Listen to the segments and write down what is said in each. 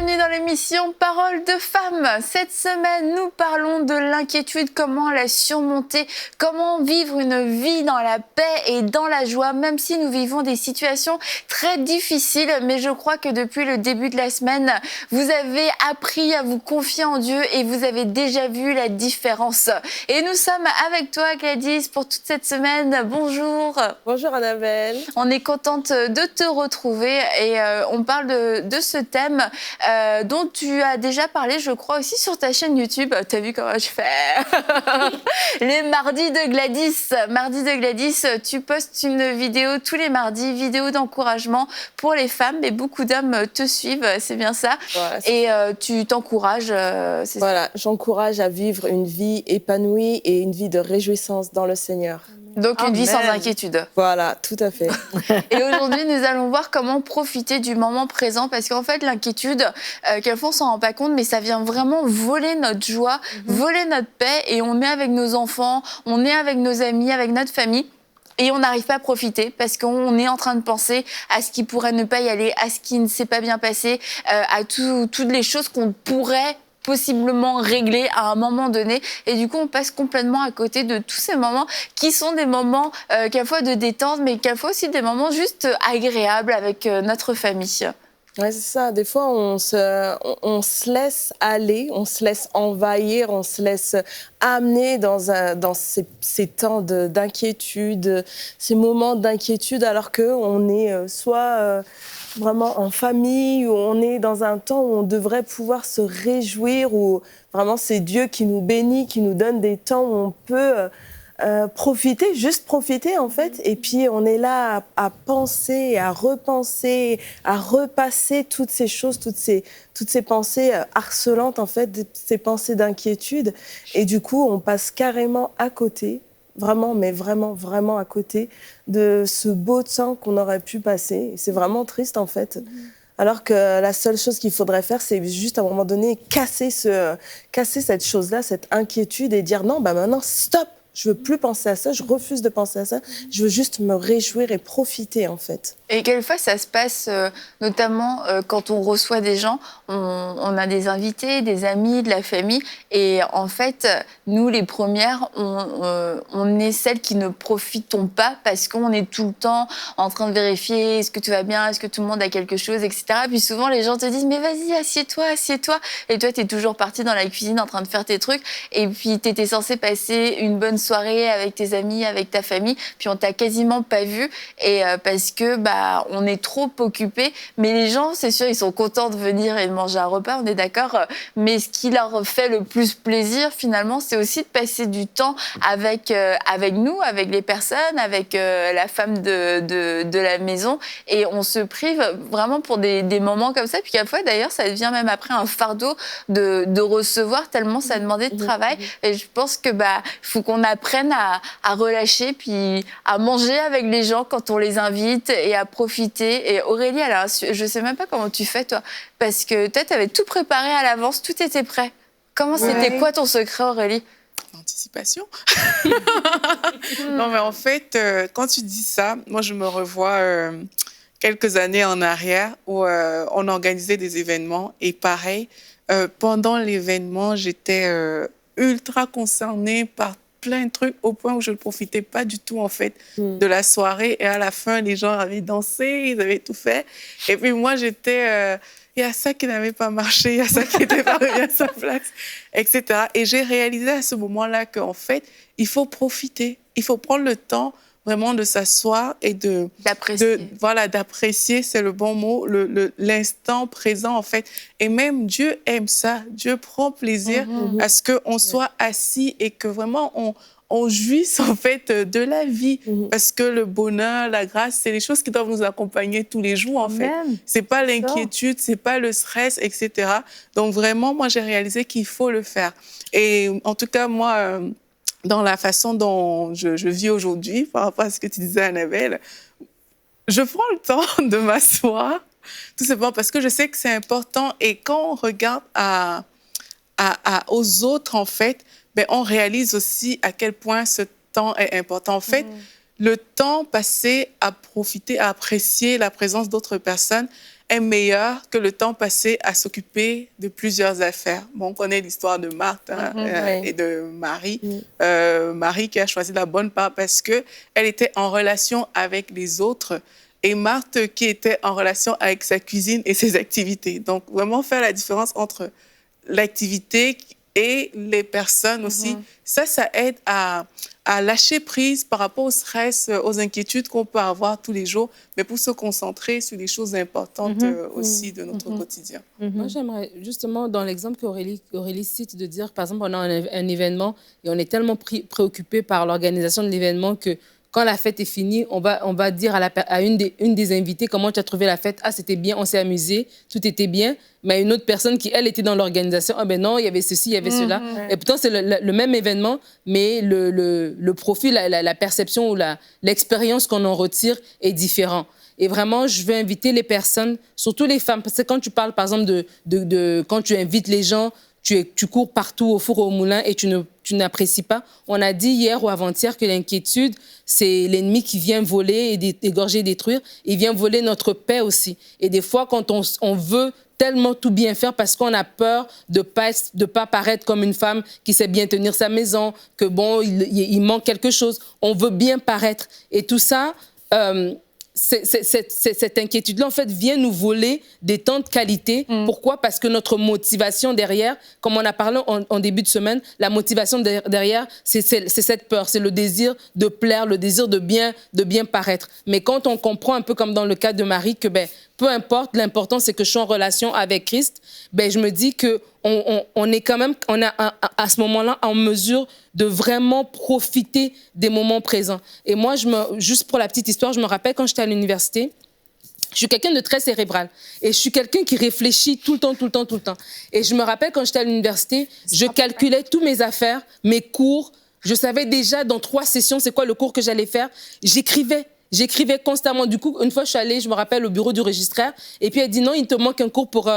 bienvenue dans l'émission Parole de femmes. Cette semaine, nous parlons de l'inquiétude, comment la surmonter, comment vivre une vie dans la paix et dans la joie, même si nous vivons des situations très difficiles. Mais je crois que depuis le début de la semaine, vous avez appris à vous confier en Dieu et vous avez déjà vu la différence. Et nous sommes avec toi, Gladys, pour toute cette semaine. Bonjour. Bonjour Annabelle. On est contente de te retrouver et on parle de ce thème dont tu as déjà parlé, je crois, aussi sur ta chaîne YouTube. T'as vu comment je fais? Les mardis de Gladys. Mardi de Gladys, tu postes une vidéo tous les mardis, vidéo d'encouragement pour les femmes, et beaucoup d'hommes te suivent, c'est bien ça. Voilà, et tu t'encourages. Voilà, j'encourage à vivre une vie épanouie et une vie de réjouissance dans le Seigneur. Donc une vie sans inquiétude. Voilà, tout à fait. Et aujourd'hui, nous allons voir comment profiter du moment présent, parce qu'en fait, l'inquiétude, quelquefois on s'en rend pas compte, mais ça vient vraiment voler notre joie, voler notre paix, et on est avec nos enfants, on est avec nos amis, avec notre famille. Et on n'arrive pas à profiter parce qu'on est en train de penser à ce qui pourrait ne pas y aller, à ce qui ne s'est pas bien passé, à toutes les choses qu'on pourrait possiblement régler à un moment donné. Et du coup, on passe complètement à côté de tous ces moments qui sont des moments quelquefois de détente, mais quelquefois aussi des moments juste agréables avec notre famille. Ouais, c'est ça. Des fois, on se laisse aller, on se laisse envahir, on se laisse amener dans ces temps d'inquiétude, ces moments d'inquiétude, alors qu'on est soit vraiment en famille, ou on est dans un temps où on devrait pouvoir se réjouir, où vraiment c'est Dieu qui nous bénit, qui nous donne des temps où on peut profiter, juste profiter en fait. Et puis on est là à penser, à repenser, à repasser toutes ces choses, toutes ces pensées harcelantes en fait, ces pensées d'inquiétude. Et du coup, on passe carrément à côté, vraiment, mais vraiment, vraiment à côté de ce beau temps qu'on aurait pu passer. Et c'est vraiment triste en fait. Alors que la seule chose qu'il faudrait faire, c'est juste à un moment donné casser cette chose-là, cette inquiétude, et dire non, bah maintenant, stop! Je veux plus penser à ça, je refuse de penser à ça. Je veux juste me réjouir et profiter, en fait. Et quelquefois, ça se passe notamment quand on reçoit des gens, on a des invités, des amis, de la famille. Et en fait, nous, les premières, on est celles qui ne profitons pas parce qu'on est tout le temps en train de vérifier est-ce que tout va bien, est-ce que tout le monde a quelque chose, etc. Puis souvent, les gens te disent « mais vas-y, assieds-toi, assieds-toi ». Et toi, tu es toujours partie dans la cuisine en train de faire tes trucs. Et puis, tu étais censée passer une bonne soirée avec tes amis, avec ta famille. Puis, on t'a quasiment pas vu. Et parce que on est trop occupés, mais les gens, c'est sûr, ils sont contents de venir et de manger un repas, on est d'accord, mais ce qui leur fait le plus plaisir, finalement, c'est aussi de passer du temps avec nous, avec les personnes, avec la femme de la maison, et on se prive vraiment pour des moments comme ça, puis quelquefois, d'ailleurs, ça devient même après un fardeau de recevoir, tellement ça demandait de travail, et je pense que faut qu'on apprenne à relâcher, puis à manger avec les gens quand on les invite, et à profiter. Et Aurélie, alors, je sais même pas comment tu fais, toi, parce que toi, tu avais tout préparé à l'avance, tout était prêt. Comment c'était quoi ton secret, Aurélie? L'anticipation. Non, mais en fait, quand tu dis ça, moi, je me revois quelques années en arrière où on organisait des événements, et pareil, pendant l'événement, j'étais ultra concernée par plein de trucs au point où je ne profitais pas du tout en fait de la soirée, et à la fin les gens avaient dansé, ils avaient tout fait, et puis moi j'étais il y a ça qui n'avait pas marché, il y a ça qui n'était pas revenu à sa place, etc. Et j'ai réalisé à ce moment-là qu'en fait il faut profiter, il faut prendre le temps vraiment de s'asseoir et d'apprécier, c'est le bon mot, l'instant présent, en fait. Et même Dieu aime ça. Dieu prend plaisir à ce qu'on soit assis et que vraiment on jouisse, en fait, de la vie. Parce que le bonheur, la grâce, c'est les choses qui doivent nous accompagner tous les jours, en fait. C'est pas l'inquiétude, c'est pas le stress, etc. Donc, vraiment, moi, j'ai réalisé qu'il faut le faire. Et en tout cas, moi... dans la façon dont je vis aujourd'hui, par rapport à ce que tu disais, Annabelle, je prends le temps de m'asseoir, tout simplement parce que je sais que c'est important. Et quand on regarde aux autres, en fait, on réalise aussi à quel point ce temps est important. En fait, le temps passé à profiter, à apprécier la présence d'autres personnes est meilleur que le temps passé à s'occuper de plusieurs affaires. Bon, on connaît l'histoire de Marthe et de Marie. Marie qui a choisi la bonne part parce qu'elle était en relation avec les autres et Marthe qui était en relation avec sa cuisine et ses activités. Donc, vraiment faire la différence entre l'activité et les personnes aussi. Ça aide à lâcher prise par rapport au stress, aux inquiétudes qu'on peut avoir tous les jours, mais pour se concentrer sur les choses importantes aussi de notre quotidien. Moi, j'aimerais justement, dans l'exemple qu'Aurélie cite, de dire, par exemple, on a un événement et on est tellement préoccupé par l'organisation de l'événement que quand la fête est finie, on va dire à une des invitées comment tu as trouvé la fête. Ah, c'était bien, on s'est amusé, tout était bien. Mais une autre personne qui, elle, était dans l'organisation, ah ben non, il y avait ceci, il y avait cela. Et pourtant, c'est le même événement, mais le profil, la perception ou l'expérience qu'on en retire est différent. Et vraiment, je veux inviter les personnes, surtout les femmes, parce que quand tu parles, par exemple, quand tu invites les gens, tu cours partout au four au moulin et tu n'apprécies pas. On a dit hier ou avant-hier que l'inquiétude, c'est l'ennemi qui vient voler et égorger, détruire. Il vient voler notre paix aussi. Et des fois, quand on veut tellement tout bien faire parce qu'on a peur de pas paraître comme une femme qui sait bien tenir sa maison, que bon, il manque quelque chose. On veut bien paraître. Et tout ça... cette inquiétude-là, en fait, vient nous voler des temps de qualité. Pourquoi? Parce que notre motivation derrière, comme on a parlé en début de semaine, la motivation derrière, c'est cette peur, c'est le désir de plaire, le désir de bien paraître. Mais quand on comprend, un peu comme dans le cas de Marie, que peu importe, l'important, c'est que je suis en relation avec Christ, je me dis qu'on est quand même, on est à ce moment-là en mesure de vraiment profiter des moments présents. Et moi, juste pour la petite histoire, je me rappelle quand j'étais à l'université, je suis quelqu'un de très cérébral et je suis quelqu'un qui réfléchit tout le temps. Et je me rappelle quand j'étais à l'université, je calculais toutes mes affaires, mes cours, je savais déjà dans 3 sessions c'est quoi le cours que j'allais faire. J'écrivais constamment. Du coup, une fois, je suis allée, je me rappelle, au bureau du registraire. Et puis, elle dit, non, il te manque un cours pour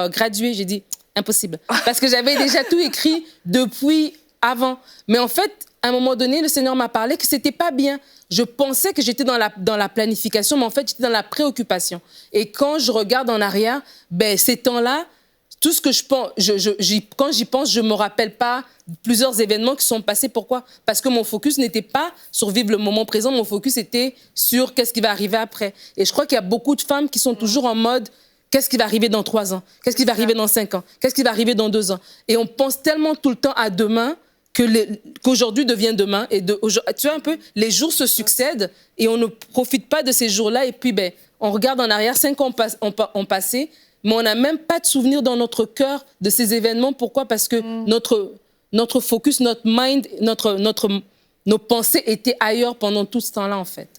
graduer. J'ai dit, impossible. Parce que j'avais déjà tout écrit depuis avant. Mais en fait, à un moment donné, le Seigneur m'a parlé que c'était pas bien. Je pensais que j'étais dans la planification, mais en fait, j'étais dans la préoccupation. Et quand je regarde en arrière, ces temps-là, tout ce que je pense, quand j'y pense, je ne me rappelle pas plusieurs événements qui sont passés. Pourquoi? Parce que mon focus n'était pas sur vivre le moment présent, mon focus était sur qu'est-ce qui va arriver après. Et je crois qu'il y a beaucoup de femmes qui sont toujours en mode qu'est-ce qui va arriver dans 3 ans? Qu'est-ce qui va arriver dans 5 ans? Qu'est-ce qui va arriver dans 2 ans? Et on pense tellement tout le temps à demain qu'aujourd'hui devient demain. Et tu vois un peu, les jours se succèdent et on ne profite pas de ces jours-là. Et puis, on regarde en arrière, 5 ans ont passé, mais on n'a même pas de souvenir dans notre cœur de ces événements. Pourquoi? Parce que notre focus, notre mind, nos pensées étaient ailleurs pendant tout ce temps-là, en fait.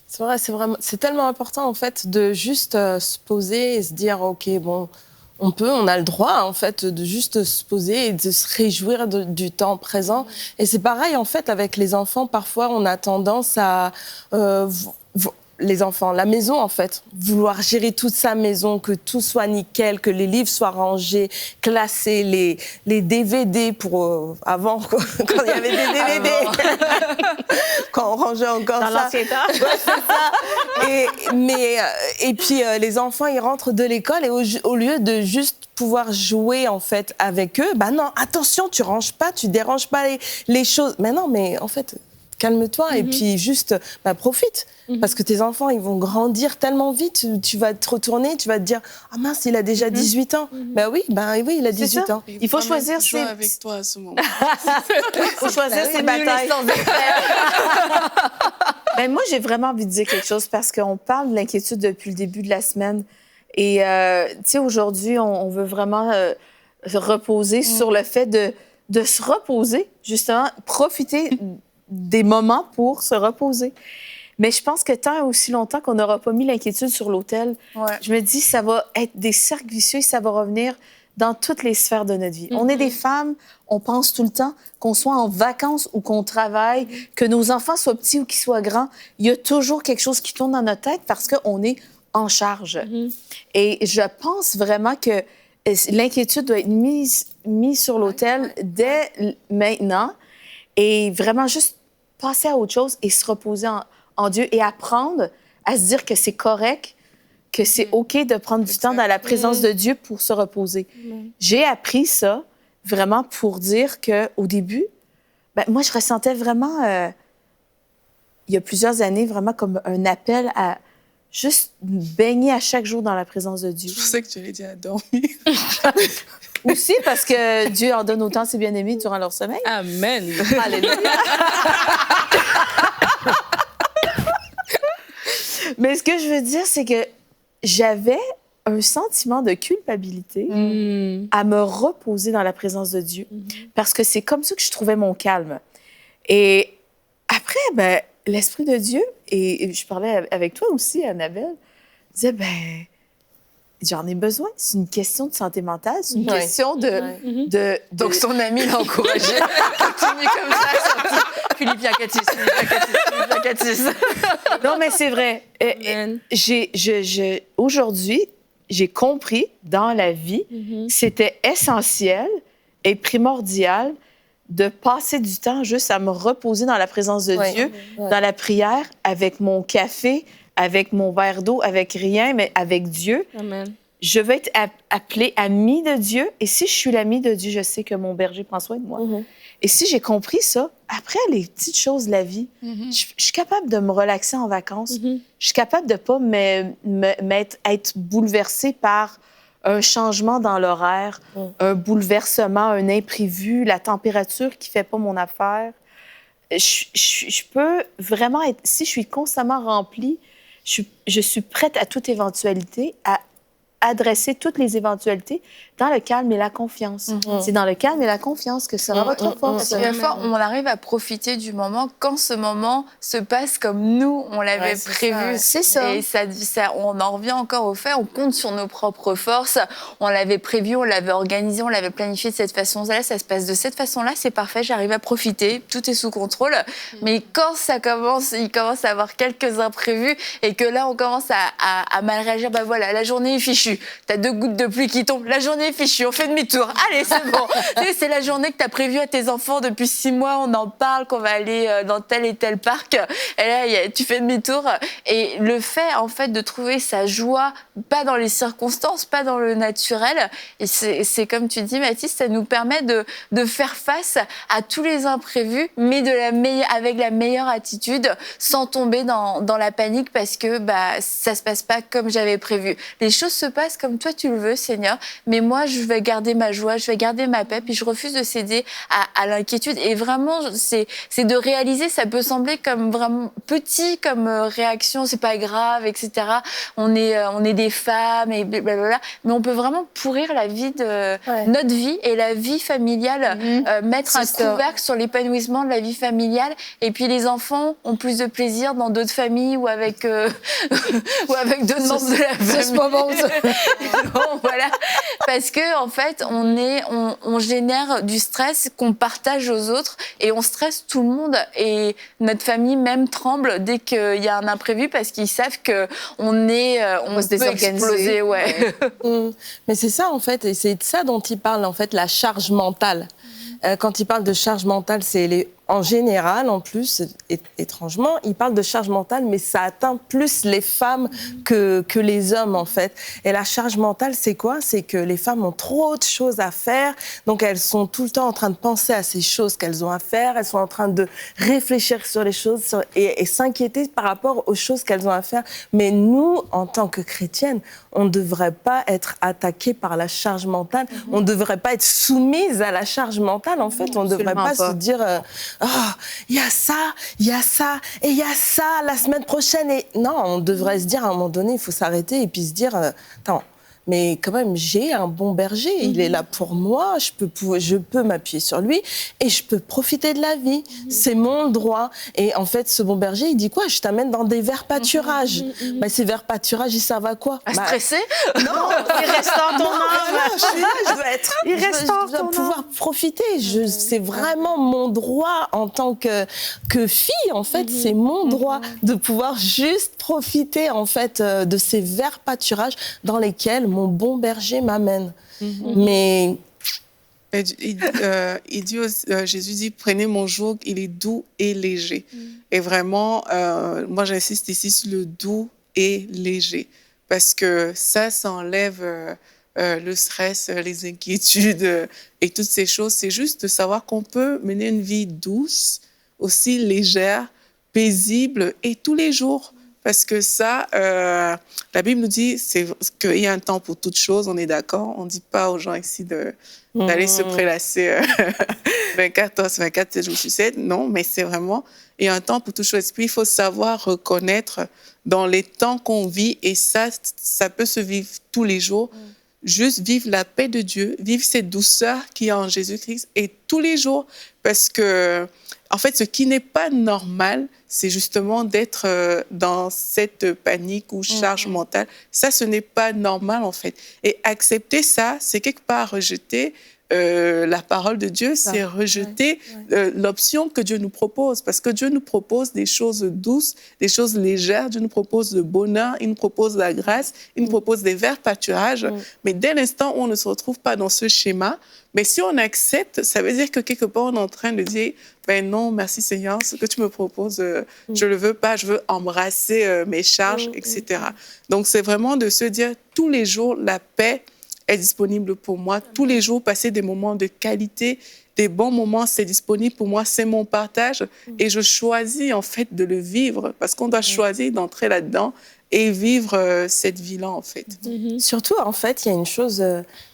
C'est vrai, c'est tellement important, en fait, de juste se poser et se dire, OK, bon, on a le droit, en fait, de juste se poser et de se réjouir du temps présent. Et c'est pareil, en fait, avec les enfants. Parfois, on a tendance à... les enfants, la maison, en fait. Vouloir gérer toute sa maison, que tout soit nickel, que les livres soient rangés, classés, les DVD pour... avant, quand il y avait des DVD. Quand on rangeait encore dans ça. l'ancien temps. Ouais, c'est ça. Et puis, les enfants, ils rentrent de l'école et au lieu de juste pouvoir jouer, en fait, avec eux, non, attention, tu ranges pas, tu déranges pas les choses. Mais non, mais en fait... calme-toi et puis juste profite. Parce que tes enfants, ils vont grandir tellement vite. Tu vas te retourner, tu vas te dire « Ah mince, il a déjà 18 ans. » Oui, il a 18 ans. Il faut choisir ses... avec toi à ce moment. Il faut choisir ses batailles. Moi, j'ai vraiment envie de dire quelque chose parce qu'on parle de l'inquiétude depuis le début de la semaine. Et, tu sais, aujourd'hui, on veut vraiment se reposer sur le fait de se reposer, justement, profiter des moments pour se reposer. Mais je pense que tant et aussi longtemps qu'on n'aura pas mis l'inquiétude sur l'autel, je me dis ça va être des cercles vicieux et ça va revenir dans toutes les sphères de notre vie. On est des femmes, on pense tout le temps, qu'on soit en vacances ou qu'on travaille, que nos enfants soient petits ou qu'ils soient grands, il y a toujours quelque chose qui tourne dans notre tête parce qu'on est en charge. Et je pense vraiment que l'inquiétude doit être mise sur l'autel dès maintenant et vraiment juste passer à autre chose et se reposer en Dieu et apprendre à se dire que c'est correct que c'est OK de prendre du temps dans la présence de Dieu pour se reposer. J'ai appris ça vraiment pour dire qu'au début, ben, moi, je ressentais vraiment, il y a plusieurs années, vraiment comme un appel à juste baigner à chaque jour dans la présence de Dieu. Je sais que tu allais dire à dormir. Aussi parce que Dieu en donne autant à ses bien-aimés durant leur sommeil. Amen. Alléluia. Mais ce que je veux dire, c'est que j'avais un sentiment de culpabilité à me reposer dans la présence de Dieu. Parce que c'est comme ça que je trouvais mon calme. Et après, ben, l'Esprit de Dieu, et je parlais avec toi aussi, Annabelle, disait, ben, j'en ai besoin. C'est une question de santé mentale, c'est une question de... Donc son ami l'a encouragé. Continue comme ça, surtout. Philippe Yacatis, Philippe Yacatis. Non, mais c'est vrai. Aujourd'hui, j'ai compris dans la vie que c'était essentiel et primordial de passer du temps juste à me reposer dans la présence de Dieu, dans la prière, avec mon café, avec mon verre d'eau, avec rien, mais avec Dieu. Amen. Je vais être appelée amie de Dieu. Et si je suis l'amie de Dieu, je sais que mon berger prend soin de moi. Et si j'ai compris ça, après les petites choses de la vie, je suis capable de me relaxer en vacances. Je suis capable de ne pas être bouleversée par un changement dans l'horaire, un bouleversement, un imprévu, la température qui ne fait pas mon affaire. Je peux vraiment être... Si je suis constamment remplie, je suis prête à toute éventualité, à adresser toutes les éventualités dans le calme et la confiance. C'est dans le calme et la confiance que sera votre force. Parce qu'à fois, on arrive à profiter du moment quand ce moment se passe comme nous, on l'avait prévu. C'est ça. Et ça, on en revient encore au fait, on compte sur nos propres forces. On l'avait prévu, on l'avait organisé, on l'avait planifié de cette façon-là. Ça se passe de cette façon-là, c'est parfait, j'arrive à profiter, tout est sous contrôle. Mais quand ça commence, il commence à avoir quelques imprévus et que là, on commence à mal réagir, ben voilà, la journée est fichue. T'as 2 gouttes de pluie qui tombent, la journée est fichue, on fait demi-tour. Allez, c'est bon. C'est la journée que t'as prévue à tes enfants depuis 6 mois, on en parle, qu'on va aller dans tel et tel parc. Et là, tu fais demi-tour. Et le fait, en fait, de trouver sa joie, pas dans les circonstances, pas dans le naturel, et c'est comme tu dis, Mathis, ça nous permet de faire face à tous les imprévus, mais avec la meilleure attitude, sans tomber dans la panique parce que ça se passe pas comme j'avais prévu. Les choses se passent comme toi tu le veux, Seigneur, mais moi, je vais garder ma joie, je vais garder ma paix, puis je refuse de céder à l'inquiétude. Et vraiment, c'est de réaliser, ça peut sembler comme vraiment petit comme réaction, c'est pas grave, etc. On est des femmes, et blablabla, mais on peut vraiment pourrir la vie notre vie et la vie familiale, mettre un couvercle sur l'épanouissement de la vie familiale, et puis les enfants ont plus de plaisir dans d'autres familles ou avec d'autres membres de la famille. C'est ce moment où Bon, voilà, parce que en fait, on génère du stress qu'on partage aux autres et on stresse tout le monde. Et notre famille même tremble dès qu'il y a un imprévu parce qu'ils savent que on peut se désorganiser. exploser, Mais c'est ça, en fait, et c'est de ça dont il parle, en fait, la charge mentale. Quand il parle de charge mentale, en général, en plus, étrangement, il parle de charge mentale, mais ça atteint plus les femmes que les hommes, en fait. Et la charge mentale, c'est quoi? C'est que les femmes ont trop de choses à faire, donc elles sont tout le temps en train de penser à ces choses qu'elles ont à faire, elles sont en train de réfléchir sur les choses et s'inquiéter par rapport aux choses qu'elles ont à faire. Mais nous, en tant que chrétiennes, on ne devrait pas être attaquées par la charge mentale, on ne devrait pas être soumise à la charge mentale, en fait. On ne devrait pas se dire... oh, il y a ça, et il y a ça la semaine prochaine. Et non, on devrait se dire à un moment donné, il faut s'arrêter et puis se dire, attends, mais quand même, j'ai un bon berger, il est là pour moi, je peux m'appuyer sur lui et je peux profiter de la vie. C'est mon droit. Et en fait, ce bon berger, il dit quoi? Je t'amène dans des verts pâturages. Ces verts pâturages, ils servent à quoi? À stresser? Non, Il reste en ton âme. je suis là, je dois être. Je dois pouvoir profiter. C'est vraiment mon droit en tant que fille, en fait. C'est mon droit de pouvoir juste profiter, en fait, de ces verts pâturages dans lesquels mon bon berger m'amène. Mais... Jésus dit, prenez mon joug, il est doux et léger. Et vraiment, moi, j'insiste ici sur le doux et léger. parce que ça enlève le stress, les inquiétudes et toutes ces choses. C'est juste de savoir qu'on peut mener une vie douce, aussi légère, paisible et tous les jours. Parce que ça, la Bible nous dit qu'il y a un temps pour toutes choses, on est d'accord. On ne dit pas aux gens ici d'aller se prélasser 24 heures sur 24, 7 jours sur 7. Non, mais c'est vraiment, il y a un temps pour toutes choses. Puis il faut savoir reconnaître dans les temps qu'on vit, et ça peut se vivre tous les jours. Juste vivre la paix de Dieu, vivre cette douceur qui est en Jésus-Christ, et tous les jours. Parce que, en fait, ce qui n'est pas normal, c'est justement d'être dans cette panique ou charge mentale. Ça, ce n'est pas normal, en fait. Et accepter ça, c'est quelque part rejeter la parole de Dieu, c'est rejeter l'option que Dieu nous propose. Parce que Dieu nous propose des choses douces, des choses légères. Dieu nous propose le bonheur, il nous propose la grâce, il nous propose des verts pâturages. Mais dès l'instant où on ne se retrouve pas dans ce schéma, mais si on accepte, ça veut dire que quelque part, on est en train de dire « Ben non, merci Seigneur, ce que tu me proposes, je ne le veux pas, je veux embrasser mes charges, etc. » Donc, c'est vraiment de se dire tous les jours, la paix est disponible pour moi. Tous les jours, passer des moments de qualité, des bons moments, c'est disponible pour moi, c'est mon partage. Et je choisis, en fait, de le vivre, parce qu'on doit choisir d'entrer là-dedans et vivre cette vie-là, en fait. Surtout, en fait, il y a une chose,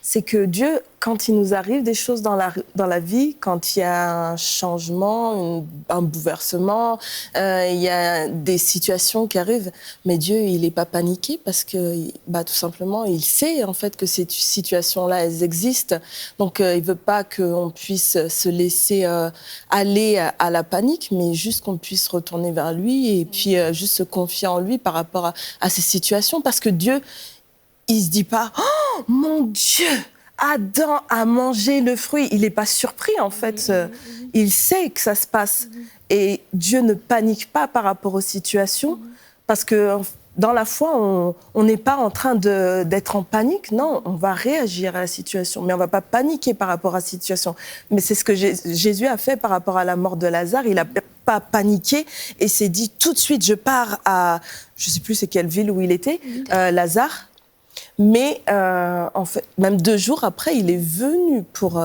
c'est que Dieu, quand il nous arrive des choses dans la vie, quand il y a un changement, un bouleversement, il y a des situations qui arrivent, mais Dieu, il n'est pas paniqué parce que, tout simplement, il sait, en fait, que ces situations-là, elles existent. Donc, il ne veut pas qu'on puisse se laisser aller à la panique, mais juste qu'on puisse retourner vers lui et puis juste se confier en lui par rapport à ces situations. Parce que Dieu, il se dit pas « Oh, mon Dieu, Adam a mangé le fruit ». Il n'est pas surpris, en fait. Il sait que ça se passe. Et Dieu ne panique pas par rapport aux situations, parce que dans la foi, on n'est pas en train d'être en panique. Non, on va réagir à la situation, mais on ne va pas paniquer par rapport à la situation. Mais c'est ce que Jésus a fait par rapport à la mort de Lazare. Il n'a pas paniqué et s'est dit tout de suite, je pars à, je ne sais plus c'est quelle ville où il était, Lazare. Mais en fait, même 2 jours après, il est venu pour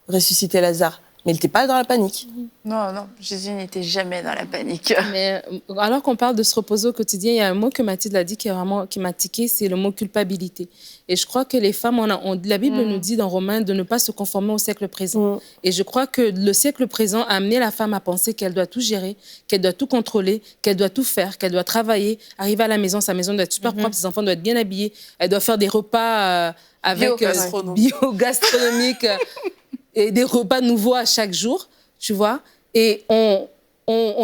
ressusciter Lazare. Mais il n'était pas dans la panique. Non, Jésus n'était jamais dans la panique. Mais alors qu'on parle de se reposer au quotidien, il y a un mot que Mathilde a dit qui m'a tiqué, c'est le mot culpabilité. Et je crois que les femmes, la Bible nous dit dans Romains de ne pas se conformer au siècle présent. Et je crois que le siècle présent a amené la femme à penser qu'elle doit tout gérer, qu'elle doit tout contrôler, qu'elle doit tout faire, qu'elle doit travailler, arriver à la maison, sa maison doit être super propre, ses enfants doivent être bien habillés, elle doit faire des repas avec bio-gastronomiques. Et des repas nouveaux à chaque jour, tu vois. Et on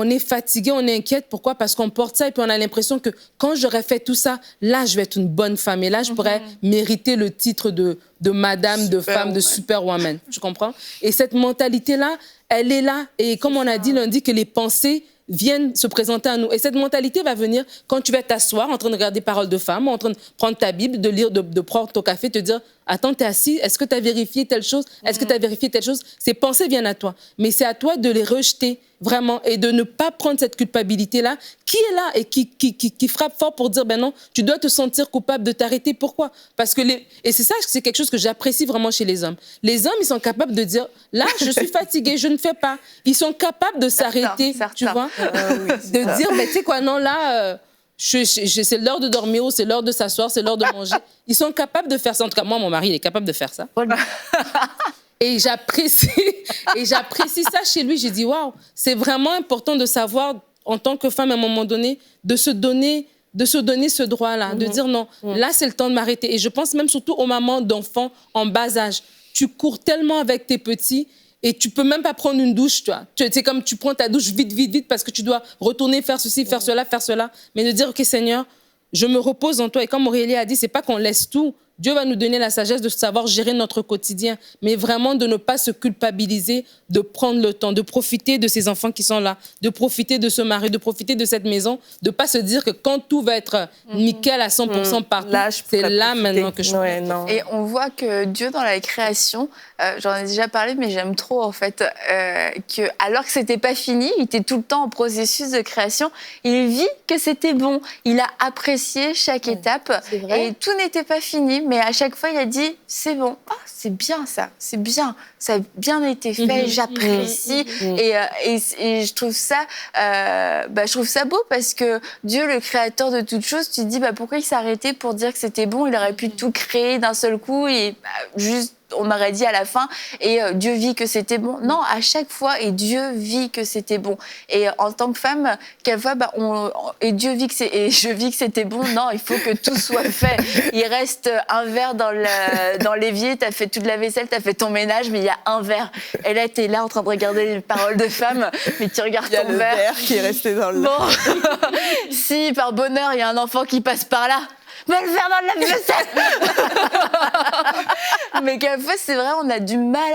est fatigué, on est inquiète. Pourquoi? Parce qu'on porte ça et puis on a l'impression que quand j'aurais fait tout ça, là, je vais être une bonne femme. Et là, je pourrais mériter le titre de madame, de femme, de superwoman. Tu comprends? Et cette mentalité-là, elle est là. Et comme on a dit lundi, que les pensées viennent se présenter à nous. Et cette mentalité va venir quand tu vas t'asseoir en train de regarder Paroles de femmes, en train de prendre ta Bible, de lire, de prendre ton café, te dire « Attends, t'es assis, est-ce que tu as vérifié telle chose? Est-ce que tu as vérifié telle chose ?» Ces pensées viennent à toi. Mais c'est à toi de les rejeter, vraiment, et de ne pas prendre cette culpabilité-là qui est là et qui frappe fort pour dire « Ben non, tu dois te sentir coupable de t'arrêter. » Pourquoi? Parce que et c'est ça, c'est quelque chose que j'apprécie vraiment chez les hommes. Les hommes, ils sont capables de dire « Là, je suis fatigué, je ne fais pas. » Ils sont capables de s'arrêter, tu vois? De dire, mais tu sais quoi, non, là, c'est l'heure de dormir ou c'est l'heure de s'asseoir, c'est l'heure de manger. Ils sont capables de faire ça. En tout cas, moi, mon mari, il est capable de faire ça. Et j'apprécie ça chez lui. J'ai dit, waouh, c'est vraiment important de savoir, en tant que femme, à un moment donné, de se donner ce droit-là, de dire non, là, c'est le temps de m'arrêter. Et je pense même surtout aux mamans d'enfants en bas âge. Tu cours tellement avec tes petits et tu peux même pas prendre une douche, tu vois. C'est comme tu prends ta douche vite parce que tu dois retourner faire ceci, faire cela. Mais de dire, OK, Seigneur, je me repose en toi. Et comme Aurélie a dit, c'est pas qu'on laisse tout, Dieu va nous donner la sagesse de savoir gérer notre quotidien, mais vraiment de ne pas se culpabiliser, de prendre le temps, de profiter de ces enfants qui sont là, de profiter de ce mari, de profiter de cette maison, de ne pas se dire que quand tout va être nickel à 100% partout, c'est là maintenant que je peux. Et on voit que Dieu, dans la création, j'en ai déjà parlé, mais j'aime trop, en fait, que alors que c'était pas fini, il était tout le temps en processus de création, il vit que c'était bon. Il a apprécié chaque étape et tout n'était pas fini, mais à chaque fois, il a dit, c'est bon, c'est bien ça, c'est bien, ça a bien été fait, j'apprécie. Et je trouve ça, je trouve ça beau parce que Dieu, le créateur de toutes choses, tu te dis, pourquoi il s'est arrêté pour dire que c'était bon? Il aurait pu tout créer d'un seul coup et juste on aurait dit à la fin, et Dieu vit que c'était bon. Non, à chaque fois, et Dieu vit que c'était bon. Et en tant que femme, quelquefois, et Dieu vit que et je vis que c'était bon. Non, il faut que tout soit fait. Il reste un verre dans l'évier, t'as fait toute la vaisselle, t'as fait ton ménage, mais il y a un verre. Et là, t'es là en train de regarder les paroles de femme, mais tu regardes ton verre. Il y a le verre qui est resté dans le... Bon, si par bonheur, il y a un enfant qui passe par là, mais le verre dans le lave-vaisselle. Mais quelquefois, c'est vrai, on a du mal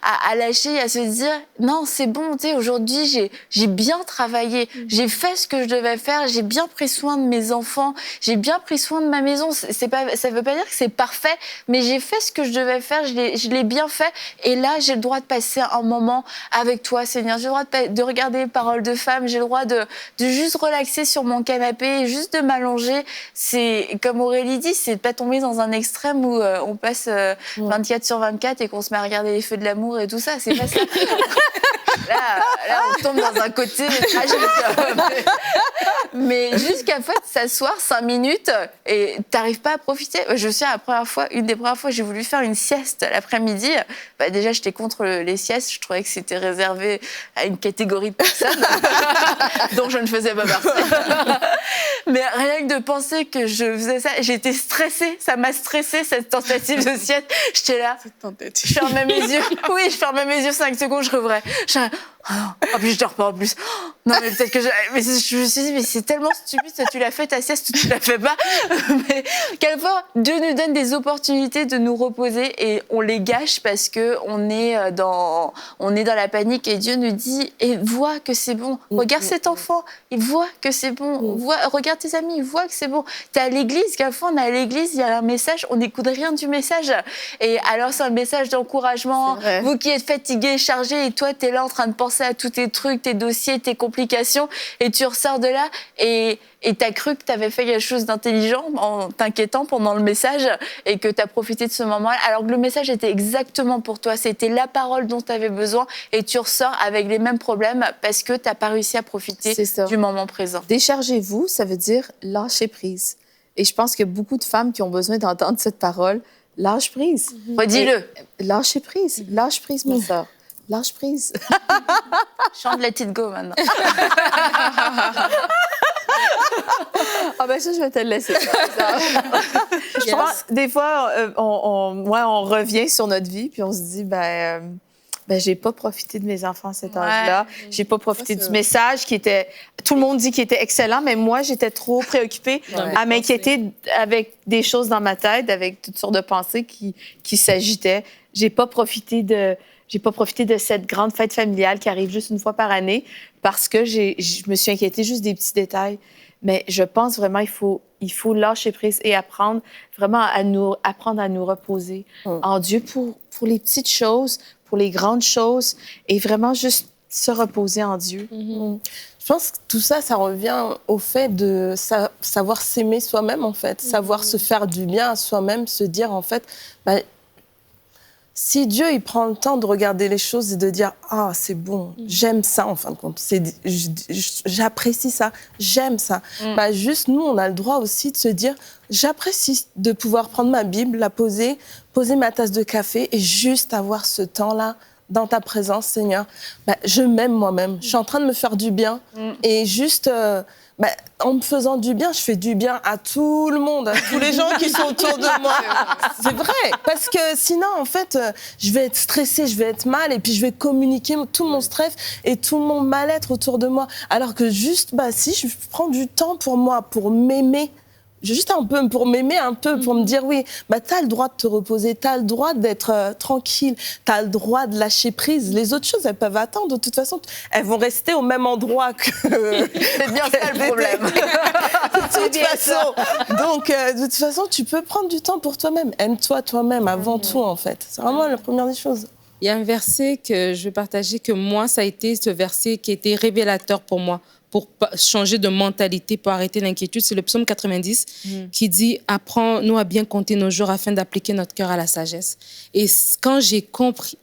à lâcher et à se dire non, c'est bon, tu sais, aujourd'hui, j'ai bien travaillé, j'ai fait ce que je devais faire, j'ai bien pris soin de mes enfants, j'ai bien pris soin de ma maison. C'est pas, ça veut pas dire que c'est parfait, mais j'ai fait ce que je devais faire, je l'ai bien fait. Et là, j'ai le droit de passer un moment avec toi, Seigneur. J'ai le droit de regarder les paroles de femme, j'ai le droit de juste relaxer sur mon canapé, juste de m'allonger. C'est comme Aurélie dit, c'est de pas tomber dans un extrême où on passe 24/24 et qu'on se met à regarder les feux de l'amour et tout ça. C'est pas ça. Là, on tombe dans un côté tragique. Mais jusqu'à s'asseoir 5 minutes et t'arrives pas à profiter. Je sais, une des premières fois, j'ai voulu faire une sieste l'après-midi. Déjà, j'étais contre les siestes. Je trouvais que c'était réservé à une catégorie de personnes dont je ne faisais pas partie. Mais rien que de penser que je faisais ça, j'étais stressée. Ça m'a stressée, cette tentative de sieste. J'étais là. Je fermais mes yeux. Oui, je fermais mes yeux 5 secondes, je rouvrais. Oh, puis je dors pas en plus. Non, mais peut-être que mais je me suis dit, mais c'est tellement stupide, tu l'as fait ta sieste ou tu l'as fait pas. Mais quelquefois, Dieu nous donne des opportunités de nous reposer et on les gâche parce que on est dans la panique et Dieu nous dit, et vois que c'est bon. Regarde cet enfant, il voit que c'est bon. Regarde tes amis, il voit que c'est bon. T'es à l'église, quelquefois on est à l'église, il y a un message, on n'écoute rien du message. Et alors c'est un message d'encouragement. Vous qui êtes fatigués, chargés, et toi t'es là en train de penser à tous tes trucs, tes dossiers, tes complications, et tu ressors de là et t'as cru que t'avais fait quelque chose d'intelligent en t'inquiétant pendant le message et que t'as profité de ce moment-là, alors que le message était exactement pour toi, c'était la parole dont t'avais besoin et tu ressors avec les mêmes problèmes parce que t'as pas réussi à profiter du moment présent. Déchargez-vous, ça veut dire lâcher prise. Et je pense qu'il y a beaucoup de femmes qui ont besoin d'entendre cette parole. Lâche prise. Redis-le. Lâcher prise. Lâche prise, ma sœur. Lâche prise. Chante Let It Go maintenant. Ça, je vais te le laisser. Je pense, des fois, on revient sur notre vie puis on se dit, j'ai pas profité de mes enfants à cet âge-là. J'ai pas profité du message qui était... Tout le monde dit qu'il était excellent, mais moi, j'étais trop préoccupée à m'inquiéter avec des choses dans ma tête, avec toutes sortes de pensées qui s'agitaient. J'ai pas profité de cette grande fête familiale qui arrive juste une fois par année parce que je me suis inquiétée juste des petits détails. Mais je pense vraiment il faut lâcher prise et apprendre à nous reposer en Dieu pour les petites choses, pour les grandes choses et vraiment juste se reposer en Dieu. Je pense que tout ça, ça revient au fait de savoir s'aimer soi-même, en fait, savoir se faire du bien à soi-même, se dire, en fait, si Dieu, il prend le temps de regarder les choses et de dire « Ah, c'est bon, j'aime ça, en fin de compte. J'apprécie ça, j'aime ça. » Juste, nous, on a le droit aussi de se dire « J'apprécie de pouvoir prendre ma Bible, la poser ma tasse de café et juste avoir ce temps-là dans ta présence, Seigneur. Je m'aime moi-même. Je suis en train de me faire du bien. Et juste... en me faisant du bien, je fais du bien à tout le monde, à tous les gens qui sont autour de moi. C'est vrai, parce que sinon, en fait, je vais être stressée, je vais être mal, et puis je vais communiquer tout mon stress et tout mon mal-être autour de moi. Alors que juste, si je prends du temps pour moi, pour m'aimer, juste un peu pour m'aimer un peu, pour me dire oui, bah t'as le droit de te reposer, t'as le droit d'être tranquille, t'as le droit de lâcher prise. Les autres choses, elles peuvent attendre. De toute façon, elles vont rester au même endroit que. C'est bien ça le problème. de toute façon. Donc, de toute façon, tu peux prendre du temps pour toi-même. Aime-toi toi-même avant tout, en fait. C'est vraiment la première des choses. Il y a un verset que je vais partager, que moi, ça a été ce verset qui a été révélateur pour moi, pour changer de mentalité, pour arrêter l'inquiétude. C'est le psaume 90 qui dit « Apprends-nous à bien compter nos jours afin d'appliquer notre cœur à la sagesse. » Et quand j'ai compris,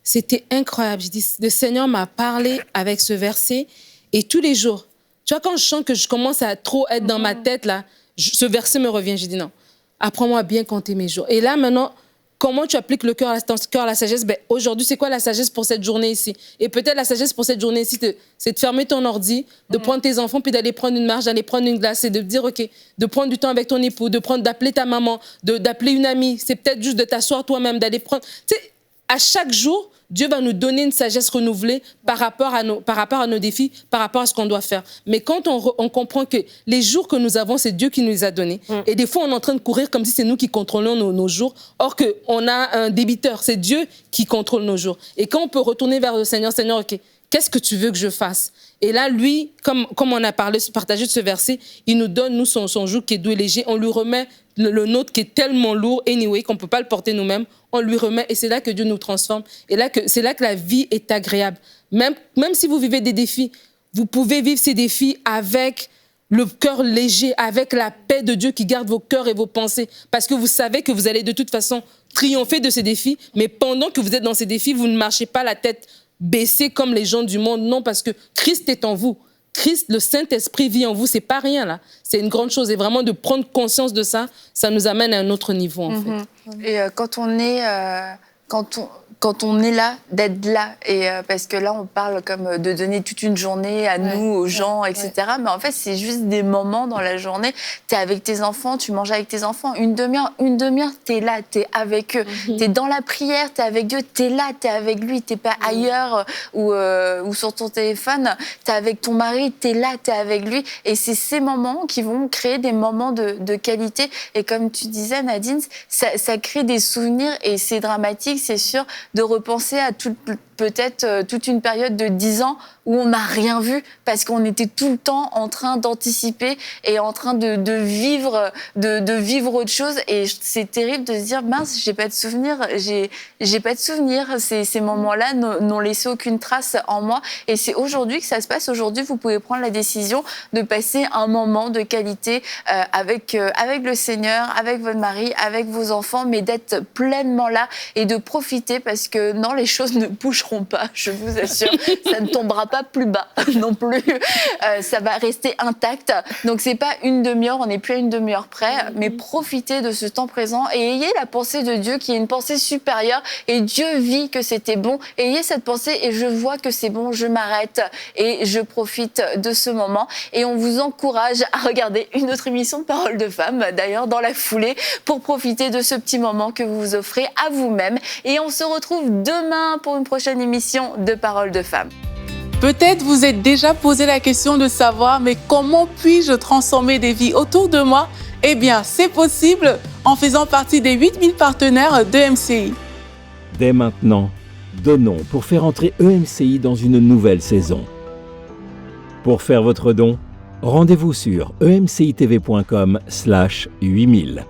c'était incroyable. Je dis, le Seigneur m'a parlé avec ce verset et tous les jours, tu vois, quand je sens que je commence à trop être dans ma tête, là, ce verset me revient. J'ai dit non, apprends-moi à bien compter mes jours. Et là, maintenant, comment tu appliques le cœur à la sagesse? Ben, aujourd'hui, c'est quoi la sagesse pour cette journée ici? Et peut-être la sagesse pour cette journée ici, c'est de fermer ton ordi, de prendre tes enfants, puis d'aller prendre une marche, d'aller prendre une glace et de dire, OK, de prendre du temps avec ton époux, d'appeler ta maman, d'appeler une amie. C'est peut-être juste de t'asseoir toi-même, d'aller prendre... Tu sais, à chaque jour, Dieu va nous donner une sagesse renouvelée par rapport à nos défis, par rapport à ce qu'on doit faire. Mais quand on comprend que les jours que nous avons, c'est Dieu qui nous les a donnés. Et des fois, on est en train de courir comme si c'est nous qui contrôlons nos jours. Or qu'on a un débiteur, c'est Dieu qui contrôle nos jours. Et quand on peut retourner vers le Seigneur, Seigneur, OK, qu'est-ce que tu veux que je fasse? Et là, lui, comme on a partagé de ce verset, il nous donne, nous, son joug qui est doux et léger. On lui remet le nôtre qui est tellement lourd, anyway, qu'on ne peut pas le porter nous-mêmes. On lui remet et c'est là que Dieu nous transforme. Et c'est là que la vie est agréable. Même si vous vivez des défis, vous pouvez vivre ces défis avec le cœur léger, avec la paix de Dieu qui garde vos cœurs et vos pensées. Parce que vous savez que vous allez de toute façon triompher de ces défis. Mais pendant que vous êtes dans ces défis, vous ne marchez pas la tête baissée comme les gens du monde. Non, parce que Christ est en vous. Christ, le Saint-Esprit vit en vous, c'est pas rien là. C'est une grande chose et vraiment de prendre conscience de ça, ça nous amène à un autre niveau en fait. Et quand on est là, d'être là, et parce que là on parle comme de donner toute une journée à nous, aux gens, etc. Mais en fait c'est juste des moments dans la journée. T'es avec tes enfants, tu manges avec tes enfants, une demi-heure, t'es là, t'es avec eux, t'es dans la prière, t'es avec Dieu, t'es là, t'es avec lui, t'es pas ailleurs ou sur ton téléphone, t'es avec ton mari, t'es là, t'es avec lui. Et c'est ces moments qui vont créer des moments de qualité. Et comme tu disais Nadine, ça crée des souvenirs et c'est dramatique, c'est sûr, de repenser à peut-être toute une période de 10 ans où on n'a rien vu parce qu'on était tout le temps en train d'anticiper et en train de vivre autre chose. Et c'est terrible de se dire, mince, j'ai pas de souvenirs, j'ai pas de souvenirs. Ces moments-là n'ont laissé aucune trace en moi. Et c'est aujourd'hui que ça se passe. Aujourd'hui, vous pouvez prendre la décision de passer un moment de qualité avec le Seigneur, avec votre mari, avec vos enfants, mais d'être pleinement là et de profiter parce que non, les choses ne bougeront pas, je vous assure. Ça ne tombera pas plus bas non plus. Ça va rester intact. Donc, c'est pas une demi-heure, on n'est plus à une demi-heure près, mais profitez de ce temps présent et ayez la pensée de Dieu qui est une pensée supérieure et Dieu vit que c'était bon. Ayez cette pensée et je vois que c'est bon, je m'arrête et je profite de ce moment. Et on vous encourage à regarder une autre émission de Paroles de Femmes, d'ailleurs, dans la foulée, pour profiter de ce petit moment que vous vous offrez à vous-même. Et on se retrouve demain pour une prochaine émission de Paroles de Femmes. Peut-être vous êtes déjà posé la question de savoir, mais comment puis-je transformer des vies autour de moi? Eh bien, c'est possible en faisant partie des 8000 partenaires de MCI. Dès maintenant, donnons pour faire entrer EMCI dans une nouvelle saison. Pour faire votre don, rendez-vous sur emcitv.com/8000.